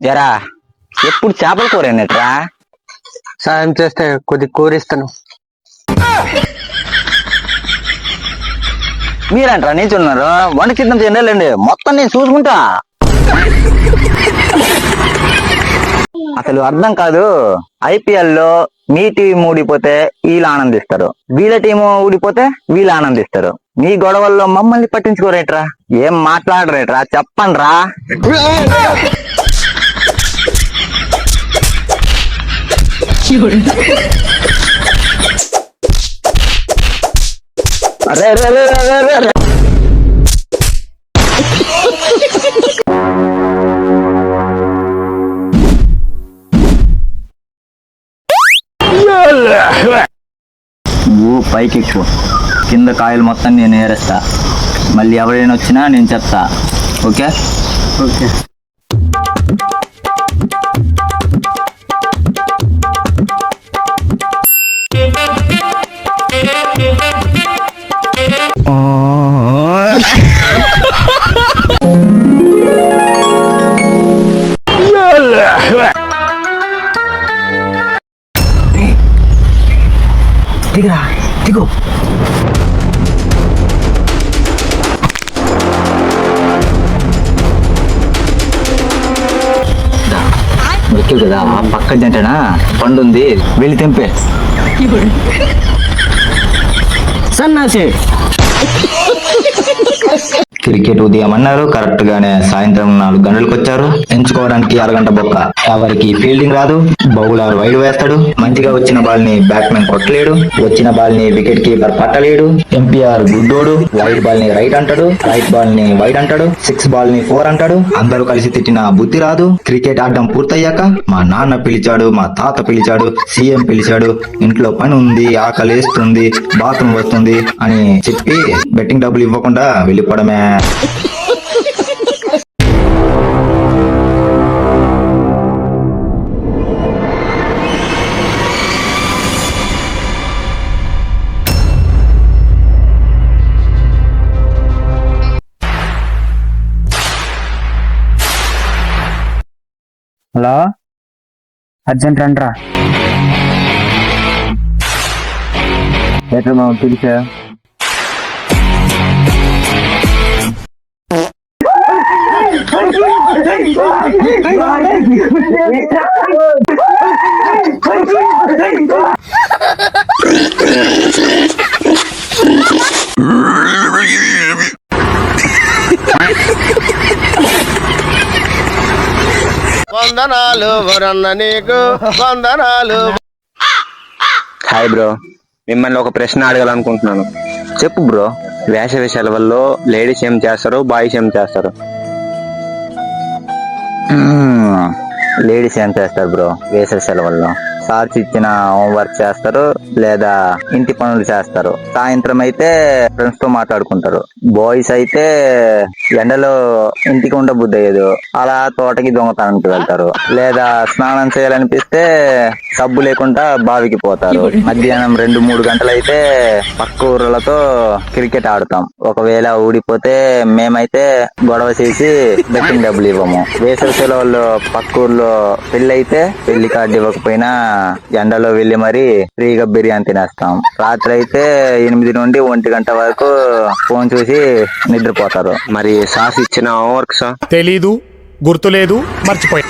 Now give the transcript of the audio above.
జరా ఎప్పుడు చేపల కూరేనట్రా? సాయం చేస్తే కొద్ది కూరిస్తాను. మీరంటారా నిల్చున్నారు? వంట సిద్ధం చేయండి, మొత్తం నేను చూసుకుంటా. అసలు అర్థం కాదు. ఐపీఎల్ లో మీ టీం ఊడిపోతే వీళ్ళు ఆనందిస్తారు, వీళ్ళ టీం ఊడిపోతే వీళ్ళు ఆనందిస్తారు. మీ గొడవల్లో మమ్మల్ని పట్టించుకోరేట్రా? ఏం మాట్లాడరేట్రా? చెప్పండి రా. నువ్వు పైకి ఎక్కువ, కింద కాయలు మొత్తం నేను ఏరేస్తా. మళ్ళీ ఎవరైనా వచ్చినా నేను చెప్తా. Okay okay. దిగరా, దిగు. ఎక్కి కదా, ఆ పక్క జంటనా పండు ఉంది, వెళ్ళి తెంపే. సన్నాసి. క్రికెట్ ఉదయం అన్నారు, కరెక్ట్ గానే సాయంత్రం 4 గంటలకు వచ్చారు. ఎంచుకోవడానికి అరగంట బొక్క. ఎవరికి ఫీల్డింగ్ రాదు, బౌలర్ వైడ్ వేస్తాడు. మంచిగా వచ్చిన బాల్ ని బ్యాట్స్మెన్ కొట్టలేడు, వచ్చిన బాల్ ని వికెట్ కీపర్ పట్టలేడు. ఎంపీఆర్ గుడ్డోడు వైడ్ బాల్ ని రైట్ అంటాడు, రైట్ బాల్ ని వైడ్ అంటాడు, 6 బాల్ ని 4 అంటాడు. అందరూ కలిసి తిట్టిన బుద్ధి రాదు. క్రికెట్ ఆడడం పూర్తయ్యాక మా నాన్న పిలిచాడు, మా తాత పిలిచాడు, సీఎం పిలిచాడు, ఇంట్లో పని ఉంది, ఆకలేస్తుంది, బాత్రూమ్ వస్తుంది అని చెప్పి బెట్టింగ్ డబ్బులు ఇవ్వకుండా వెళ్ళిపోవడమే. హలో, అర్జెంట్ రండ్రా. ఎట్లా మనం పిలిచా? వందనాలు వరన్న నీకు వందనాలు. హాయ్ బ్రో, మిమ్మల్ని ఒక ప్రశ్న అడగాలనుకుంటున్నాను. చెప్పు బ్రో. వేసవి సెలవుల్లో లేడీస్ ఏం చేస్తారు, బాయ్స్ ఏం చేస్తారు? లేడీస్ ఏం చేస్తారు బ్రో వేసవి సెలవుల్లో? సార్స్ ఇచ్చిన హోంవర్క్ చేస్తారు, లేదా ఇంటి పనులు చేస్తారు. సాయంత్రం అయితే ఫ్రెండ్స్ తో మాట్లాడుకుంటారు. బాయ్స్ అయితే ఎండలో ఇంటికి ఉండబుద్ధి అయ్యేదు, అలా తోటకి దొంగతనానికి వెళ్తారు, లేదా స్నానం చేయాలనిపిస్తే సబ్బు లేకుండా బావికి పోతారు. మధ్యాహ్నం 2-3 గంటలు అయితే పక్క ఊర్లతో క్రికెట్ ఆడుతాం. ఒకవేళ ఊడిపోతే మేమైతే గొడవ చేసి బెట్టింగ్ డబ్బులు ఇవ్వము. వేసవి సెలవుల్లో పక్క ఊర్లో పెళ్లి అయితే పెళ్లి కార్డు ఇవ్వకపోయినా ఎండలో వెళ్లి మరి ఫ్రీగా బిర్యానీ తినేస్తాం. రాత్రి అయితే 8 నుండి 1 గంట వరకు ఫోన్ చూసి నిద్రపోతారు. మరి సాస్ ఇచ్చిన హోంవర్క్ తెలీదు, గుర్తులేదు, మర్చిపోయా.